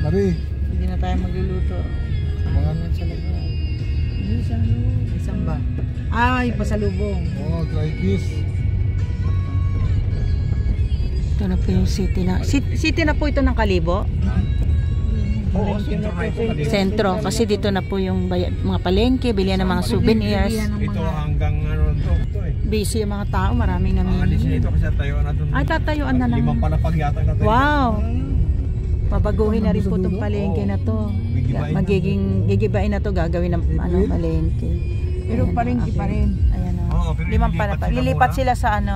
Mari. Hindi na tayo magluluto. Mga Sa loob. Isang ba? Ay, pasalubong. oh, dry fish. Ito na po yung city na. City na po ito ng Kalibo? Oo, sentro na ito. Sentro. Kasi dito na po yung mga palengke, bilihan ng mga souvenirs. Ito hanggang ano ito eh. Busy yung mga tao, maraming Alis namin. na ito kasi tayuan na doon. Ay, tatayuan na lang. Limang palapag yata na tayo. Wow! Babaguhin na rin po itong palengke na to. Gigibain na to, gagawin ng palengke. Pero palengke pa rin. Ayan o. Oo, pero Limang lilipat palapag. sila Lilipat muna. sila sa ano,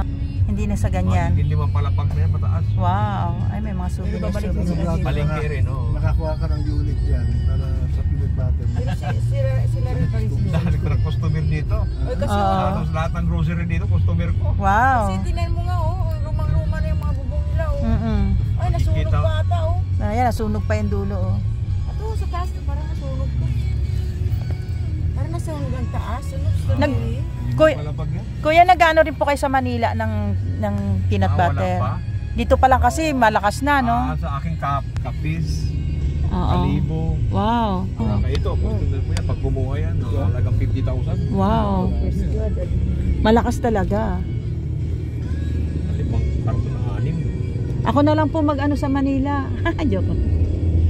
hindi na sa ganyan. Yung limang palapag na yan, mataas. Wow! Ay, may mga souvenirs. Palengke rin, oo. Makakuha ka ng unit dyan para sa peanut butter. Sila rin pa rin sila. Dahil ko ng customer dito. Tapos lahat ng grocery dito, customer ko. Wow! Kasi tinan mo nga lumang-luma na yung mga bubong nila Ay, nasunog Kita. pa ata Ayan, nasunog pa yung dulo oh. Ato, sa taas na parang nasunog pa. Parang nasunog ang taas. Nag- Limang palapag yan. Kuya, nag-ano rin po kayo sa Manila ng peanut butter? Wala pa. Dito pa lang kasi malakas na, no? Sa aking kapis, Oo. kalibo. Wow. Kaya ito, customer ko yan. Pag kumuha yan, halagang 50,000. Wow. Malakas talaga. Limang karton na 6. Ako na lang po mag-ano sa Manila. Joke.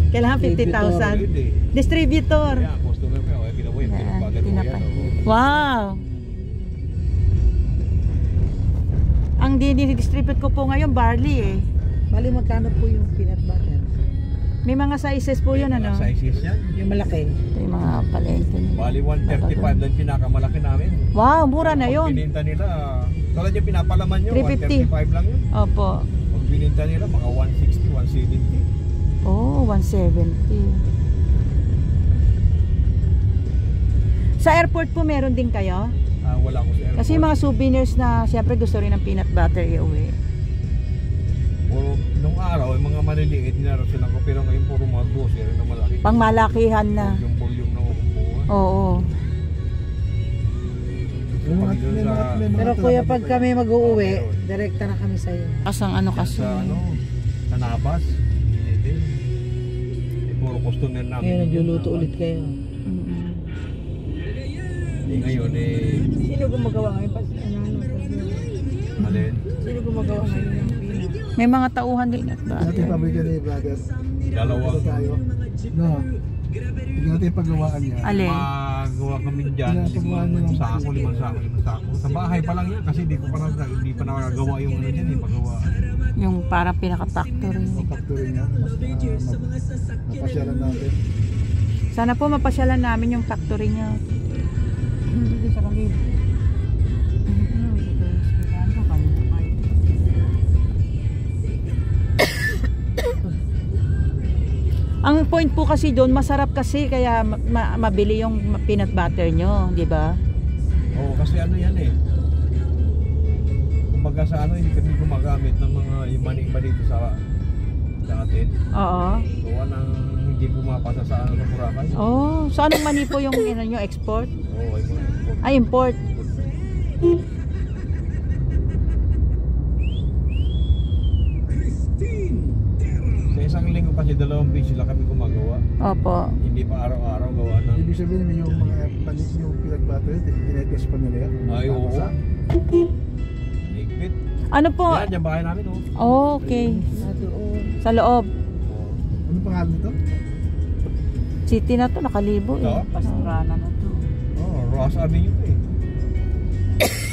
Kailangan 50,000. Distributor. Kaya, customer ko yan. Ginawa yan. Pinapagad ko yan. Wow. Ang dinidistribute ko po ngayon, barley eh. Bali, magkano po yung peanut butter? May mga sizes po yun, ano? Sizes yan. Yung malaki. Ito yung mga palengke nila. Bali 135 lang pinakamalaki namin. Wow, mura na Pag yun. bininta nila, tulad yung pinapalaman nyo, 350. 135 lang yun. Opo. Pag bininta nila, mga 160, 170. Oh, 170. Sa airport po meron din kayo? Wala ko sa airport. Kasi yung mga souvenirs na siyempre gusto rin ng peanut butter iuwi. Puro, nung araw, yung mga maliliit, dinaro sila ko. Pero ngayon, puro mga grocery na malaki. Pangmalakihan na. Volume na umubuhan. Oo. Pero kuya, pag kami mag-uuwi, direkta na kami sa'yo. Kasang ano kasi. Sa sa Nabas. Hindi din. Puro customer namin. Ngayon, nagluluto ulit kayo. Ngayon Sino gumagawa ngayon? alin? Sino gumagawa ngayon ng peanut? May mga tauhan din at ba? Dati pabrika ni brother. Dalawa. Ito tayo. No. Hindi natin paggawaan niya. Alin? Magawa kami dyan, 5 sako. Sa bahay pa lang yan kasi hindi pa nakagawa yung ano dyan, pagawa. Yung parang pinaka-factory. Ang factory niya. Napasyalan natin. Sana po mapasyalan namin yung factory niya. Dito sa kami. Ang point po kasi doon, masarap kasi kaya mabili yung peanut butter nyo, di ba? Oo, kasi ano yan eh. Kumbaga sa ano, hindi kami gumagamit ng mga yung mani ba dito sa atin. Oo. Gawa ng hindi pumapasa sa ano sa Boracay. Oh, so anong mani po yung ano nyo, export? Oo, ay mga export. Ay, import. Sa isang linggo kasi 2 beses sila kami gumagawa. Opo. Hindi pa araw-araw gawa ng... Ibig sabihin yung mga panis yung peanut butter, tinetest pa nila yan. Ay, oo. Higpit. Ano po? Yan, dyan bahay namin oh. Oh, okay. Sa loob. Ano pangalan nito? City na to, nakalibo eh. Ito? Pastrana na to. Oh, Ross Avenue to eh.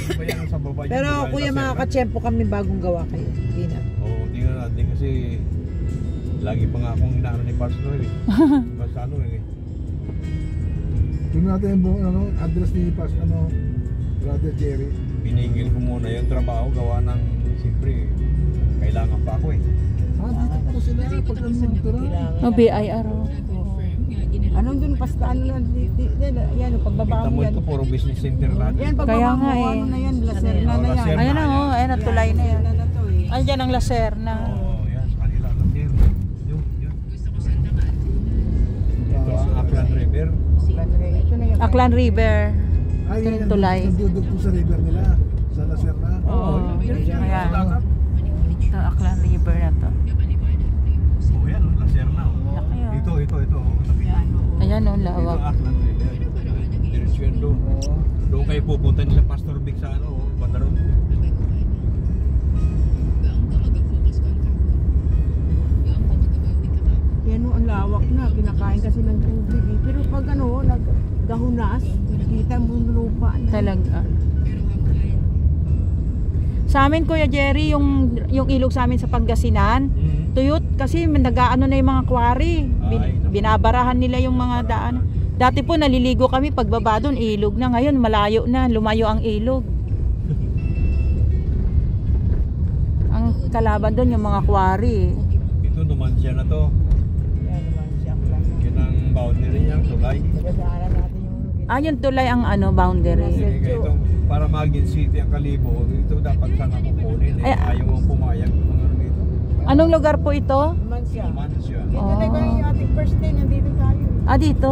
Ano ba yan sa baba? Pero kuya, mga katsyempo kami bagong gawa kayo. Peanut. Oo, tingnan natin kasi lagi pa nga akong inaano ni Pastor eh. Basta ano eh. Tingnan natin yung buong address ni Brother Jerry. Pinigil ko muna yung trabaho gawa ng siyempre kailangan pa ako eh. Dito po sila pag ano tira. No, BIR. Oh. Anong dun pastaan lang? Yan, pagbaba Kita mo mo yan. ito puro business center lahat. Yan, Kaya pagbaba mo, nga eh. ano na yan, laserna na yan. Laserna. Ayan na, oh, ayan na, tulay na yan. Laserna na to eh. Ayan dyan ang laserna. Oo, yan sa kanila lang yan. Yun. Ito ang Aklan River. Ito na yan. Aklan River. Ay, Ito yung tulay. nagdudug po sa river nila. Sa Lacerna. Oo. Ayan. Ito, Aklan River na to. Oh, yan, Lacerna. Laki, oh. ano, Ito lawak. Aklan River. Diretso yan doon. Doon kayo pupunta nila Pastor Vic sa ano, Bandaro. Yan o, ang lawak na. Kinakain kasi ng tubig eh. Pero pag ano, nagdahunas, kita mo yung lupa na. Talaga. Sa amin, Kuya Jerry, yung ilog sa amin sa Pangasinan, tuyot kasi nag-aano na yung mga quarry. Binabarahan nila yung mga daan. Dati po naliligo kami pagbaba doon, ilog na. Ngayon malayo na, lumayo ang ilog. Ang kalaban doon yung mga quarry. Ito Numancia na to. Yan naman siya. Lang. Yan ang boundary niya, tulay. Nagdaanan natin yung... Yung tulay ang ano, boundary. Sige, itong para maging city ang Kalibo, ito dapat sana kukunin. Ay, Ayaw mong pumayag ng mga dito. Anong lugar po ito? Naman siya. Numancia. Ito na yung ating first day, nandito tayo. Dito.